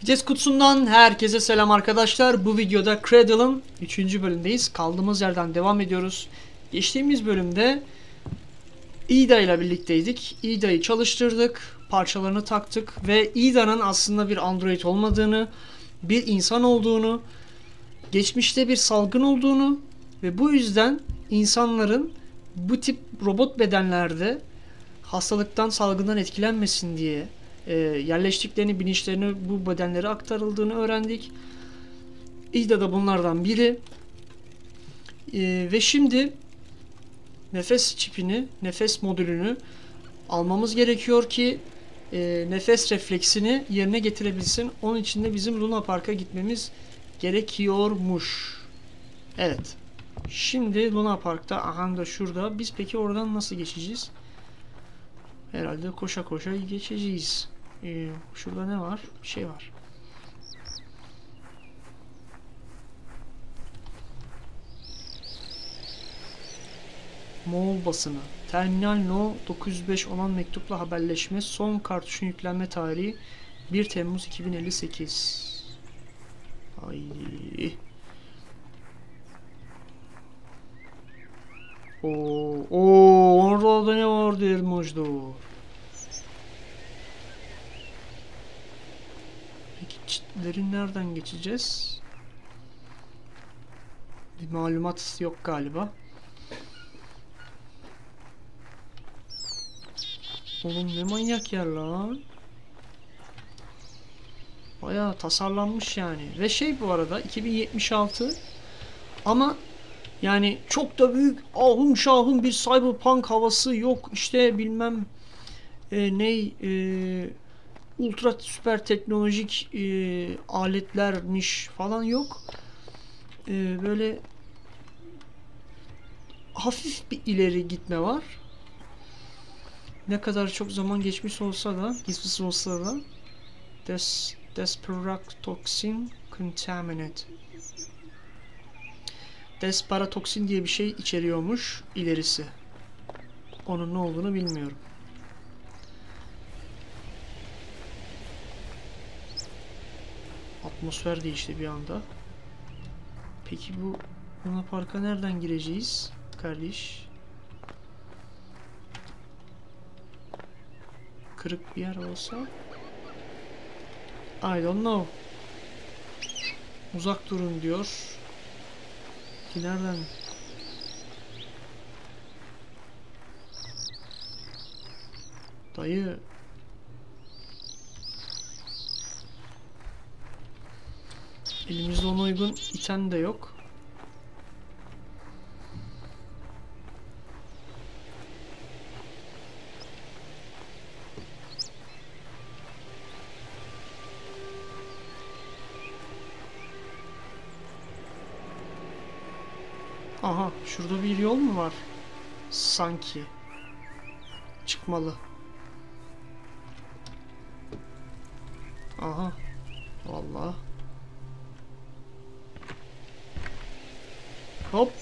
Vites kutusundan herkese selam arkadaşlar. Bu videoda Cradle'ın 3. bölümdeyiz. Kaldığımız yerden devam ediyoruz. Geçtiğimiz bölümde İda ile birlikteydik. İda'yı çalıştırdık, parçalarını taktık ve İda'nın aslında bir android olmadığını, bir insan olduğunu, geçmişte bir salgın olduğunu ve bu yüzden insanların bu tip robot bedenlerde hastalıktan, salgından etkilenmesin diye yerleştiklerini, bilinçlerini bu bedenlere aktarıldığını öğrendik. İda da bunlardan biri. Ve şimdi nefes çipini, nefes modülünü almamız gerekiyor ki nefes refleksini yerine getirebilsin. Onun için de bizim Luna Park'a gitmemiz gerekiyormuş. Evet. Şimdi Luna Park'ta, aha da şurada. Biz peki oradan nasıl geçeceğiz? Herhalde koşa koşa geçeceğiz. Şurada ne var? Bir şey var. Moğol basını. Terminal No 905 olan mektupla haberleşme. Son kartuşun yüklenme tarihi 1 Temmuz 2058. Ay. Orada da ne vardı Elmoj'da? Peki çitlerin nereden geçeceğiz? Bir malumat yok galiba. Oğlum ne manyak yer lan. Bayağı tasarlanmış yani. Ve şey, bu arada 2076 ama yani çok da büyük ahım şahım bir cyberpunk havası yok. İşte bilmem ultra süper teknolojik aletlermiş falan yok. Böyle hafif bir ileri gitme var. Ne kadar çok zaman geçmiş olsa da, gizsiz olsa da Desperatoxin Contaminate. Desperatoxin diye bir şey içeriyormuş ilerisi. Onun ne olduğunu bilmiyorum. Atmosfer değişti bir anda. Peki bu Luna Park'a nereden gireceğiz kardeş? Kırık bir yer olsa. I don't know. Uzak durun diyor. Ki nereden? Dayı. Elimizde ona uygun iten de yok. Aha, şurada bir yol mu var? Sanki. Çıkmalı. Aha. Vallahi. Hop.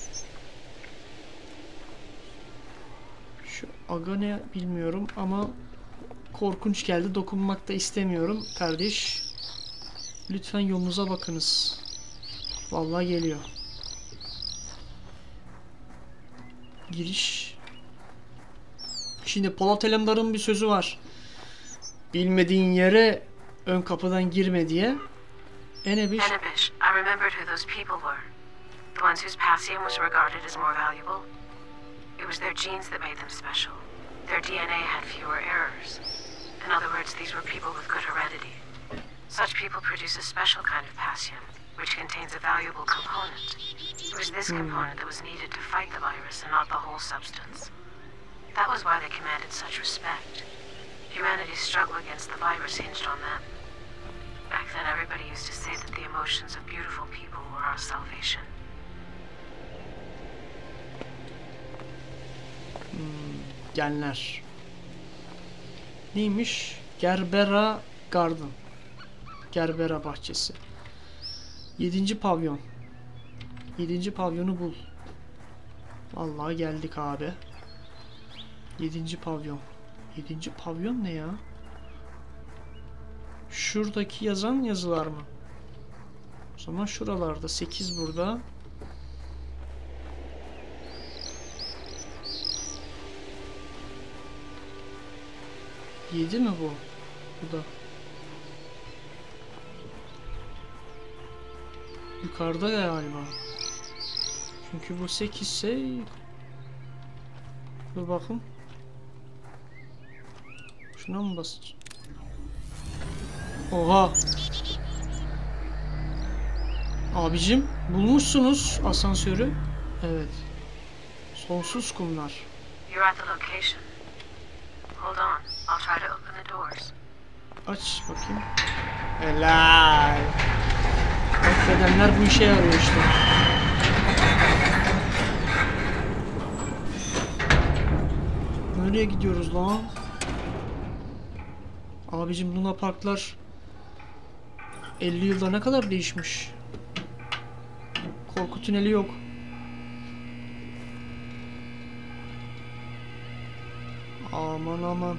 Şu aga ne bilmiyorum ama korkunç geldi. Dokunmak da istemiyorum kardeş. Lütfen yolunuza bakınız. Vallahi geliyor. Giriş. Şimdi Polat Alemdar'ın bir sözü var. Bilmediğin yere ön kapıdan girme diye. Enebiş. I remembered who those people were. The ones whose passing was regarded as more valuable. It was their genes that made them special. Their DNA had fewer errors. In other words, these were people with good heredity. Such people produce a special kind of passion, which contains a valuable component. It was this component that was needed to fight the virus and not the whole substance. That was why they commanded such respect. Humanity's struggle against the virus hinged on them. Back then, everybody used to say that the emotions of beautiful people were our salvation. Genler. Neymiş? Gerbera Garden. Gerbera bahçesi. 7. pavyon. 7. pavyonu bul. Vallahi geldik abi. 7. pavyon. 7. pavyon ne ya? Şuradaki yazan yazılar mı? O zaman şuralarda 8 burada. Yedi mi bu? Bu da. Yukarıda galiba. Çünkü bu 8 ise. Dur bakın. Şuna mı basacağım? Oha. Abicim bulmuşsunuz asansörü. Evet. Sonsuz kumlar. You're at the location. Hold on. I'll try to open the doors. Aç bakayım. Helal. Affedenler bu işe yarıyor işte. Nereye gidiyoruz lan? Abicim Luna Parklar 50 yılda ne kadar değişmiş. Korku tüneli yok. Aman aman.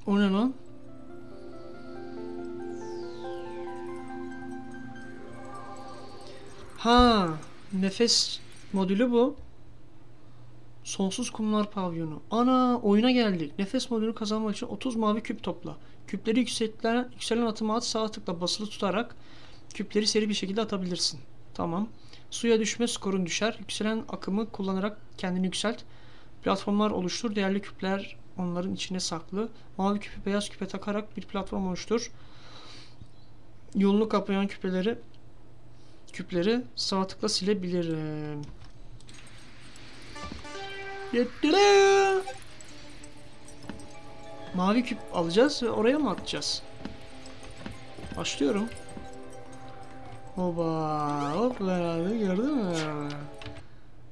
O ne lan? Ha, nefes modülü bu. Sonsuz kumlar pavyonu. Ana, oyuna geldik. Nefes modülü kazanmak için 30 mavi küp topla. Küpleri yükselen atıma at, sağ tıkla basılı tutarak küpleri seri bir şekilde atabilirsin. Tamam. Suya düşme skorun düşer. Yükselen akımı kullanarak kendini yükselt. Platformlar oluştur. Değerli küpler onların içine saklı. Mavi küpü beyaz küpe takarak bir platform oluştur. Yolunu kaplayan küpleri sağ tıkla silebilirim. Mavi küp alacağız ve oraya mı atacağız? Başlıyorum. Oba, hop beraber gördün mü?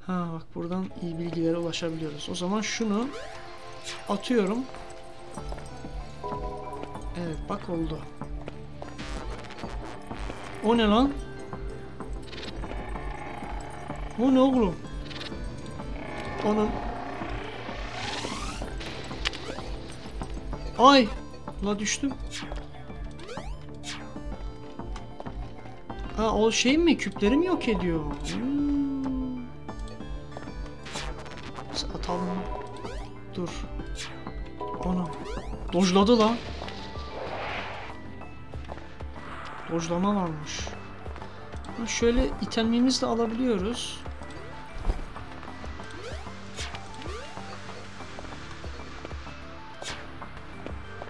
Ha bak buradan iyi bilgilere ulaşabiliyoruz. O zaman şunu atıyorum. Evet bak oldu. O ne lan? O ne oğlum? Onun. Ay! La düştüm. Ha o şey mi? Küpleri mi yok ediyor? Atalım. Dur. Ana. Dojladı la. Dojlama varmış. Şöyle itemimizi de alabiliyoruz.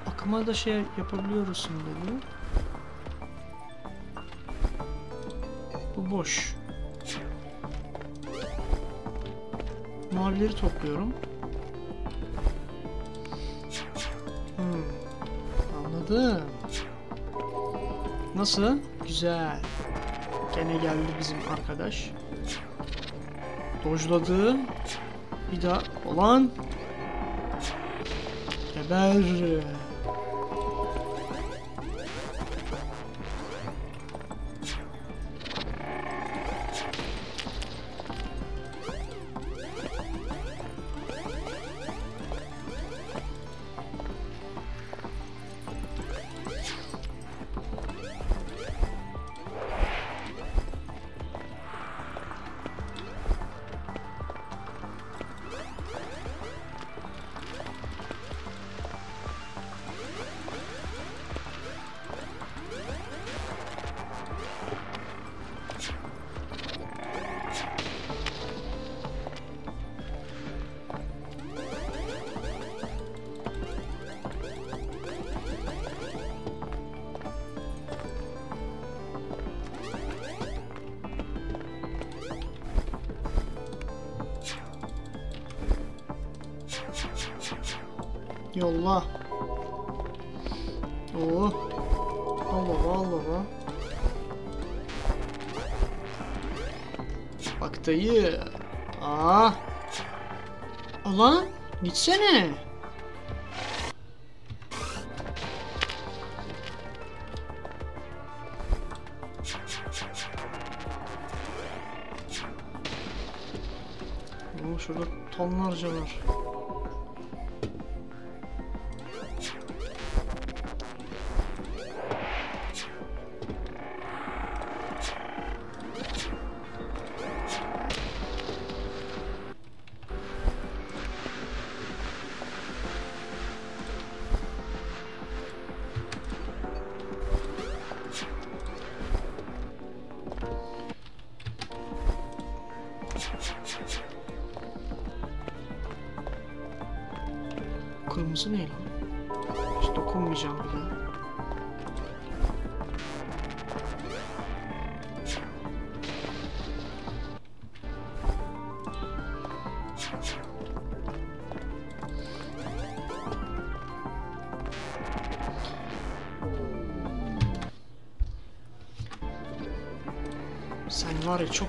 Akıma da şey yapabiliyoruz şimdi. Bu boş. Mavileri topluyorum. Anladım. Nasıl? Güzel. Gene geldi bizim arkadaş. Dojladı. Bir daha olan. Geber. Yolla. Oh. Allah Allah. Bak dayı. Aa. Ulan gitsene. şurada tonlarca var. Kırmızı ne lan? Hiç dokunmayacağım bile. Sen var ya çok...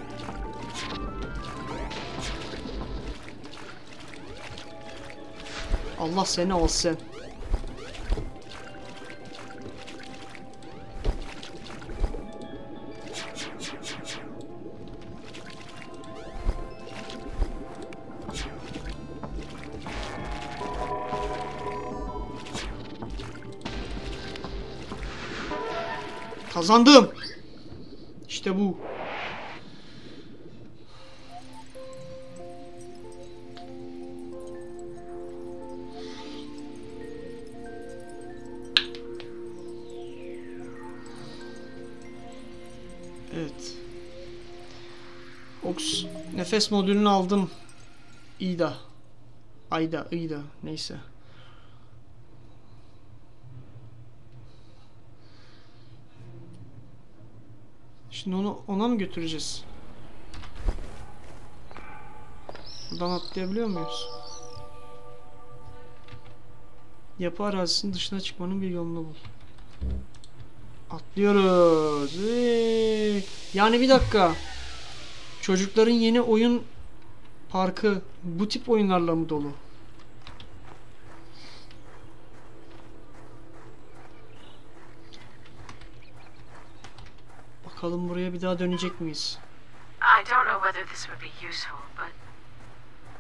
Allah seni alsın. Kazandım. İşte bu. Evet. Nefes modülünü aldım. İda. Ayda, ıyda. Neyse. Şimdi ona mı götüreceğiz? Buradan atlayabiliyor muyuz? Yapı arazisinin dışına çıkmanın bir yolunu bul. Atlıyoruz. Yani bir dakika. Çocukların yeni oyun parkı bu tip oyunlarla mı dolu? Bakalım buraya bir daha dönecek miyiz? I don't know whether this would be useful, but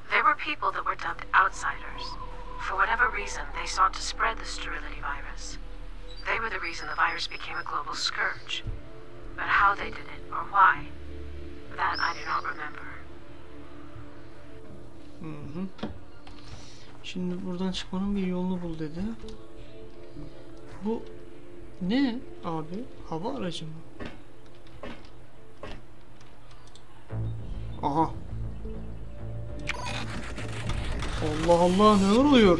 there were people that were dubbed outsiders. For whatever reason, they sought to spread the sterility virus. They were the reason the virus became a global scourge. But how they did it, or why, that I do not remember. Şimdi buradan çıkmanın bir yolunu bul dedi. Bu ne abi? Hava aracı mı? Aha. Allah Allah, neler oluyor?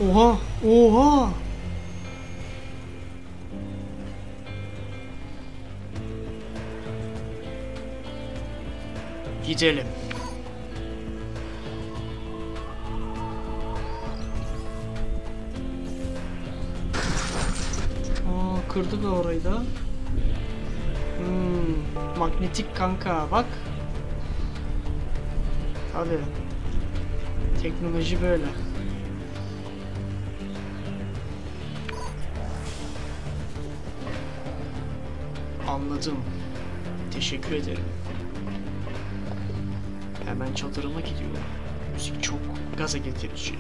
Oha, oha. Gidelim. Kırdı da orayı da. Magnetik kanka bak. Hadi. Teknoloji böyle. Anladım. Teşekkür ederim. Hemen çadırıma gidiyorum. Müzik çok gaza getirici.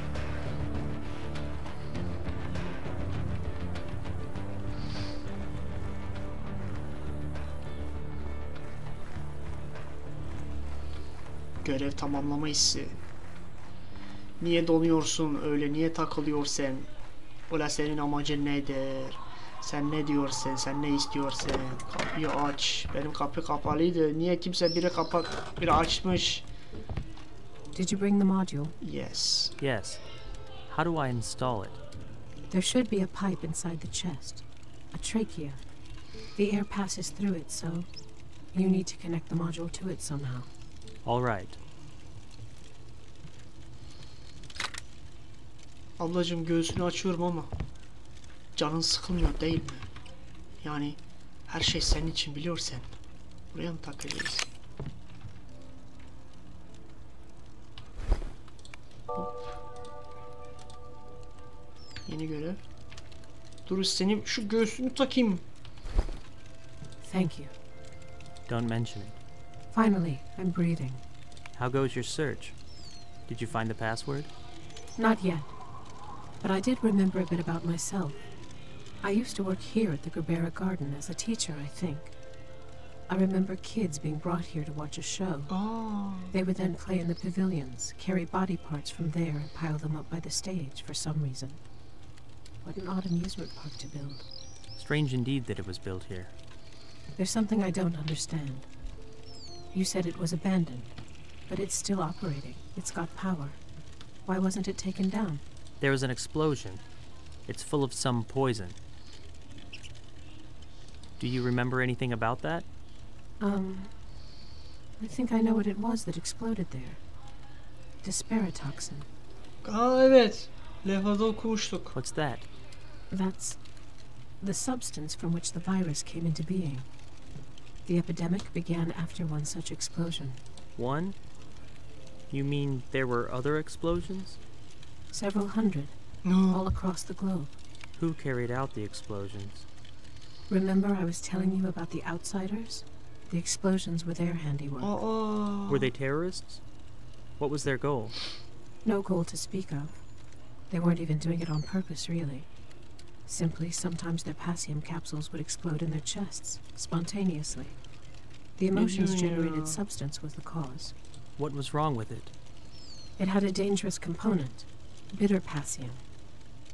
Görev tamamlama hissi. Niye donuyorsun öyle? Niye takılıyorsun? Ola senin amacın nedir? Sen ne diyorsun? Sen ne istiyorsun? Kapıyı aç. Benim kapı kapalıydı. Niye kimse biri açmış? Did you bring the module? Yes. Yes. How do I install it? There should be a pipe inside the chest. A trachea. The air passes through it, so you need to connect the module to it somehow. All right. Ablacığım göğsünü açıyorum ama canın sıkılmıyor değil mi? Yani her şey senin için biliyorsan buraya mı takacağız? Hop. Yeni görev. Dur senin şu göğsünü takayım. Thank you. Don't mention it. Finally, I'm breathing. How goes your search? Did you find the password? Not yet. But I did remember a bit about myself. I used to work here at the Cradle'ın garden as a teacher, I think. I remember kids being brought here to watch a show. Aa, They would then play in the pavilions, carry body parts from there and pile them up by the stage for some reason. What an odd amusement park to build. Strange indeed that it was built here. There's something I don't understand. You said it was abandoned, but it's still operating. It's got power. Why wasn't it taken down? There was an explosion. It's full of some poison. Do you remember anything about that? I think I know what it was that exploded there. Disparatoxin. aa evet. Levhada okumuştuk. What's that? That's the substance from which the virus came into being. The epidemic began after one such explosion. One? You mean there were other explosions? Several hundred, No. all across the globe. Who carried out the explosions? Remember I was telling you about the outsiders? The explosions were their handiwork. Aa. Were they terrorists? What was their goal? No goal to speak of. They weren't even doing it on purpose, really. Simply, sometimes their passium capsules would explode in their chests, spontaneously. The emotions-generated substance was the cause. What was wrong with it? It had a dangerous component, bitter passium.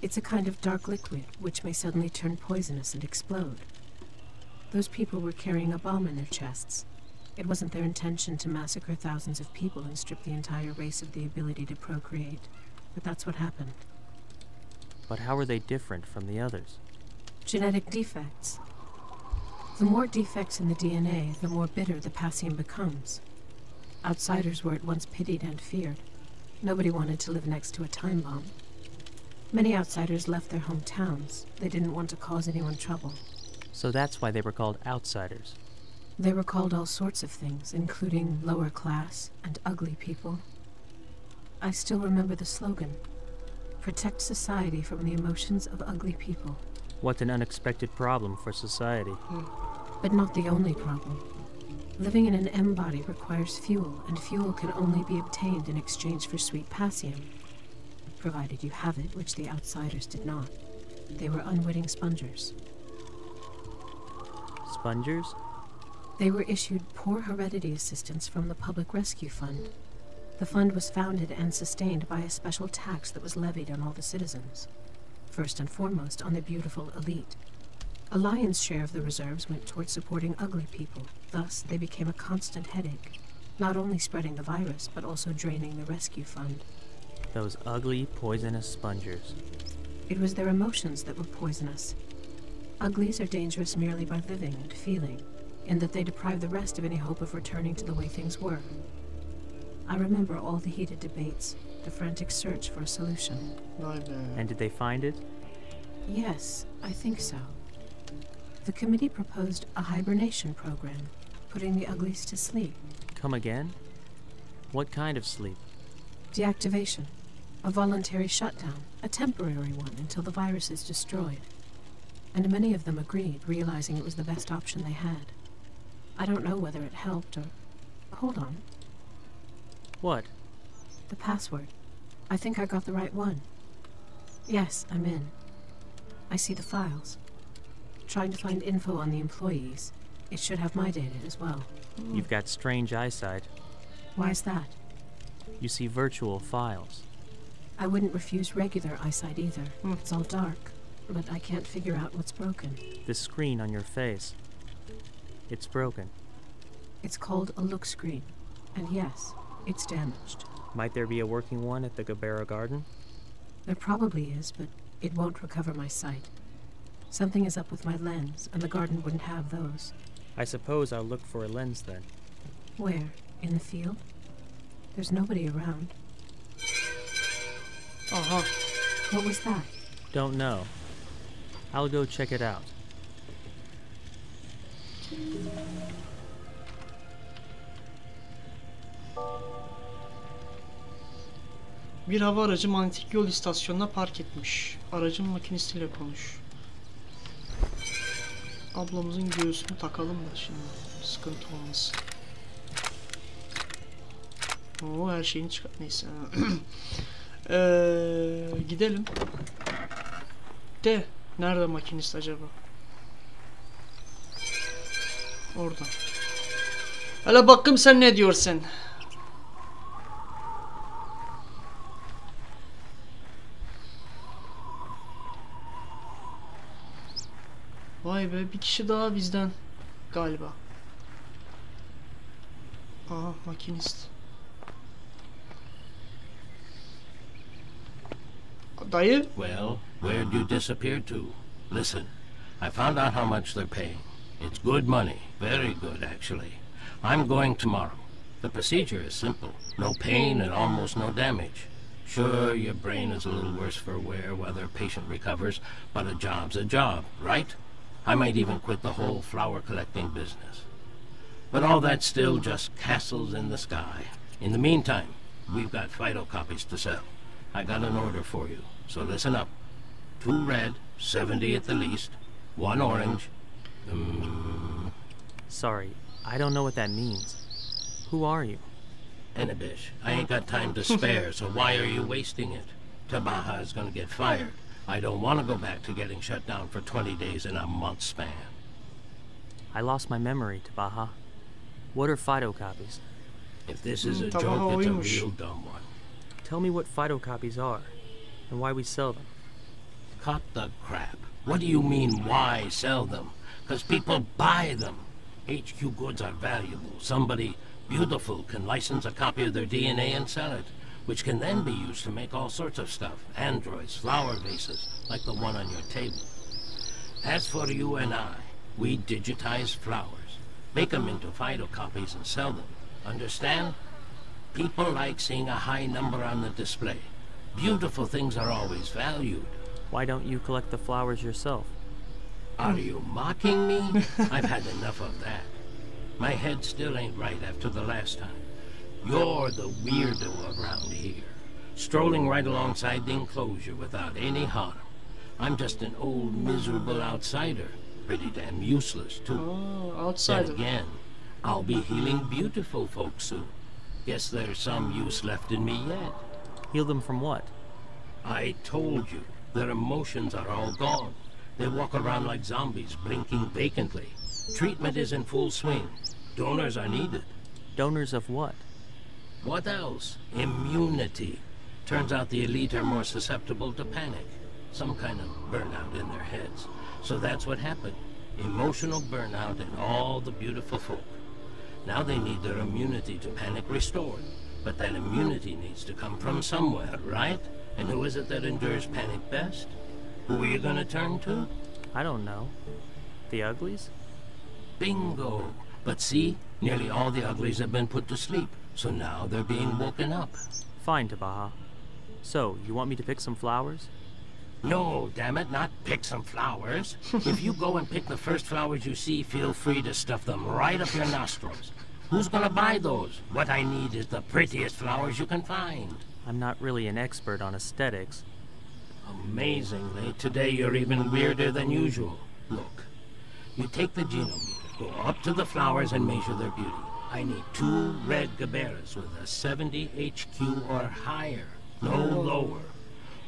It's a kind of dark liquid which may suddenly turn poisonous and explode. Those people were carrying a bomb in their chests. It wasn't their intention to massacre thousands of people and strip the entire race of the ability to procreate, but that's what happened. But how are they different from the others? Genetic defects. The more defects in the DNA, the more bitter the passium becomes. Outsiders were at once pitied and feared. Nobody wanted to live next to a time bomb. Many outsiders left their hometowns. They didn't want to cause anyone trouble. So that's why they were called outsiders. They were called all sorts of things, including lower class and ugly people. I still remember the slogan, "Protect society from the emotions of ugly people." What an unexpected problem for society. But not the only problem. Living in an M body requires fuel, and fuel can only be obtained in exchange for sweet passium. Provided you have it, which the outsiders did not. They were unwitting spongers. Spongers? They were issued poor heredity assistance from the Public Rescue Fund. The fund was founded and sustained by a special tax that was levied on all the citizens. First and foremost on the beautiful elite. A lion's share of the reserves went towards supporting ugly people. Thus, they became a constant headache, not only spreading the virus, but also draining the rescue fund. Those ugly, poisonous spongers. It was their emotions that were poisonous. Uglies are dangerous merely by living and feeling, in that they deprive the rest of any hope of returning to the way things were. I remember all the heated debates, the frantic search for a solution. Vay be. And did they find it? Yes, I think so. The committee proposed a hibernation program, putting the uglies to sleep. Come again? What kind of sleep? Deactivation. A voluntary shutdown, a temporary one until the virus is destroyed. And many of them agreed, realizing it was the best option they had. I don't know whether it helped or... Hold on. What? The password. I think I got the right one. Yes, I'm in. I see the files. Trying to find info on the employees. It should have my data as well. You've got strange eyesight. Why's that? You see virtual files. I wouldn't refuse regular eyesight either. It's all dark, but I can't figure out what's broken. This screen on your face. It's broken. It's called a look screen. And yes, it's damaged. Might there be a working one at the Cradle'ın garden? There probably is, but it won't recover my sight. Something is up with my lens, and the garden wouldn't have those. I suppose I'll look for a lens then. Where? In the field? There's nobody around. Aha. What was that? Don't know. I'll go check it out. Bir hava aracı manyetik yol istasyonuna park etmiş. Aracın makinesiyle konuş. Ablamızın göğsünü takalım da şimdi sıkıntı olmasın. Oo, her şeyini çıkar. Neyse. Gidelim. De. Nerede makinist acaba? Oradan. Hele bakayım sen ne diyorsun? Vay be, bir kişi daha bizden galiba. Aha, makinist. Dayı. Well, where'd you disappear to? Listen, I found out how much they're paying. It's good money, very good actually. I'm going tomorrow. The procedure is simple. No pain and almost no damage. Sure, your brain is a little worse for wear while the patient recovers, but a job's a job, right? I might even quit the whole flower collecting business. But all that's still just castles in the sky. In the meantime, we've got phytocopies to sell. I got an order for you, so listen up. 2 red, 70 at the least, 1 orange. Sorry, I don't know what that means. Who are you? Edilmiş, I ain't got time to spare, so why are you wasting it? Tabaha is gonna get fired. I don't want to go back to getting shut down for 20 days in a month span. I lost my memory, Tabaha. What are phytocopies? If this is a Tabaha joke, it's a oymuş. real dumb one. Tell me what phytocopies are, and why we sell them. Cut the crap. What do you mean, why sell them? Because people buy them. HQ goods are valuable. Somebody beautiful can license a copy of their DNA and sell it, which can then be used to make all sorts of stuff. Androids, flower vases, like the one on your table. As for you and I, we digitize flowers, make them into phytocopies and sell them. Understand? People like seeing a high number on the display. Beautiful things are always valued. Why don't you collect the flowers yourself? Are you mocking me? I've had enough of that. My head still ain't right after the last time. You're the weirdo around here, strolling right alongside the enclosure without any harm. I'm just an old miserable outsider, pretty damn useless too. Oh, Then outsider. again, I'll be healing beautiful folks soon. Guess there's some use left in me yet. Heal them from what? I told you, their emotions are all gone. They walk around like zombies, blinking vacantly. Treatment is in full swing. Donors are needed. Donors of what? What else? Immunity. Turns out the elite are more susceptible to panic. Some kind of burnout in their heads. So that's what happened. Emotional burnout in all the beautiful folk. Now they need their immunity to panic restored. But that immunity needs to come from somewhere, right? And who is it that endures panic best? Who are you gonna turn to? I don't know. The uglies? Bingo! But see, nearly all the uglies have been put to sleep, so now they're being woken up. Fine, Tabaha. So, you want me to pick some flowers? No, damn it, not pick some flowers. If you go and pick the first flowers you see, feel free to stuff them right up your nostrils. Who's gonna buy those? What I need is the prettiest flowers you can find. I'm not really an expert on aesthetics. Amazingly, today you're even weirder than usual. Look, you take the genometer, go up to the flowers and measure their beauty. I need 2 red gaberas with a 70 HQ or higher, no lower.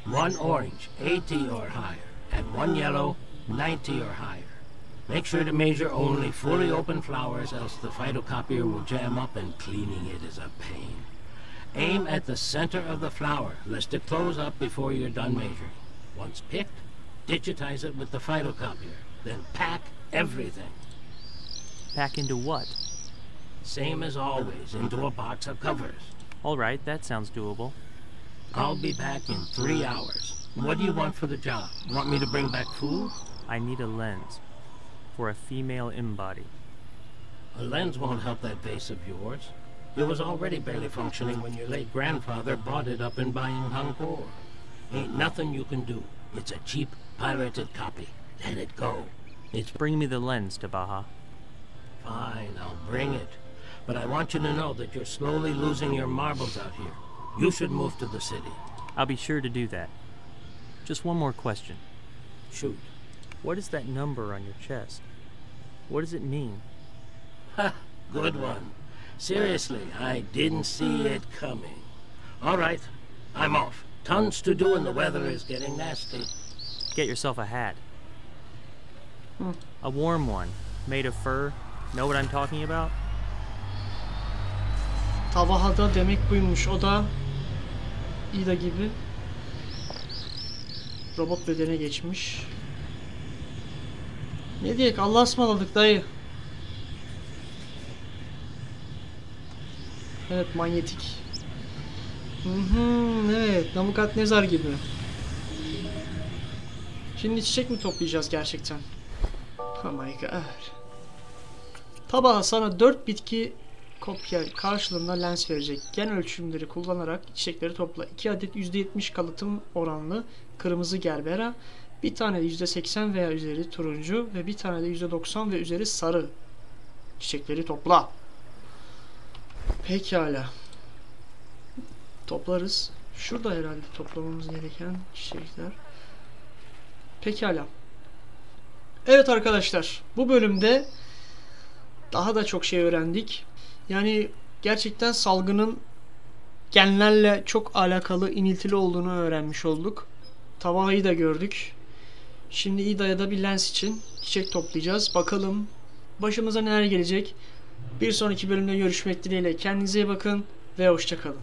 1 orange, 80 or higher, and 1 yellow, 90 or higher. Make sure to measure only fully open flowers, else the phytocopier will jam up and cleaning it is a pain. Aim at the center of the flower, lest it close up before you're done measuring. Once picked, digitize it with the phytocopier, then pack everything. Pack into what? Same as always, into a box of covers. Alright, that sounds doable. I'll be back in 3 hours. What do you want for the job? Want me to bring back food? I need a lens. For a female embody. A lens won't help that vase of yours. It was already barely functioning when your late grandfather bought it up in Bayang Hangkor. Ain't nothing you can do. It's a cheap, pirated copy. Let it go. It's Bring me the lens, Tabaha. fine, I'll bring it. But I want you to know that you're slowly losing your marbles out here. You should move to the city. I'll be sure to do that. Just one more question. Shoot. What is that number on your chest? What does it mean? Ha! Good one. Seriously, I didn't see it coming. All right, I'm off. Tons to do and the weather is getting nasty. Get yourself a hat. A warm one, made of fur. Know what I'm talking about? Tavahada demek buymuş. O da İda gibi robot bedene geçmiş. Ne diyek? Allah'a ısmarladık dayı. Evet, manyetik. Evet, Nabukadnezar gibi. Şimdi çiçek mi toplayacağız gerçekten? Oh my god. Tabağa sana 4 bitki kopya karşılığında lens verecek. Gen ölçümleri kullanarak çiçekleri topla. 2 adet %70 kalıtım oranlı kırmızı gerbera, bir tane de %80 veya üzeri turuncu ve bir tane de %90 ve üzeri sarı çiçekleri topla. Pekala. Toplarız. Şurada herhalde toplamamız gereken çiçekler. Pekala. Evet arkadaşlar, bu bölümde daha da çok şey öğrendik. Yani gerçekten salgının genlerle çok alakalı, iniltili olduğunu öğrenmiş olduk. Tavayı da gördük. Şimdi İda'ya da bir lens için çiçek toplayacağız. Bakalım başımıza neler gelecek. Bir sonraki bölümde görüşmek dileğiyle. Kendinize iyi bakın ve hoşça kalın.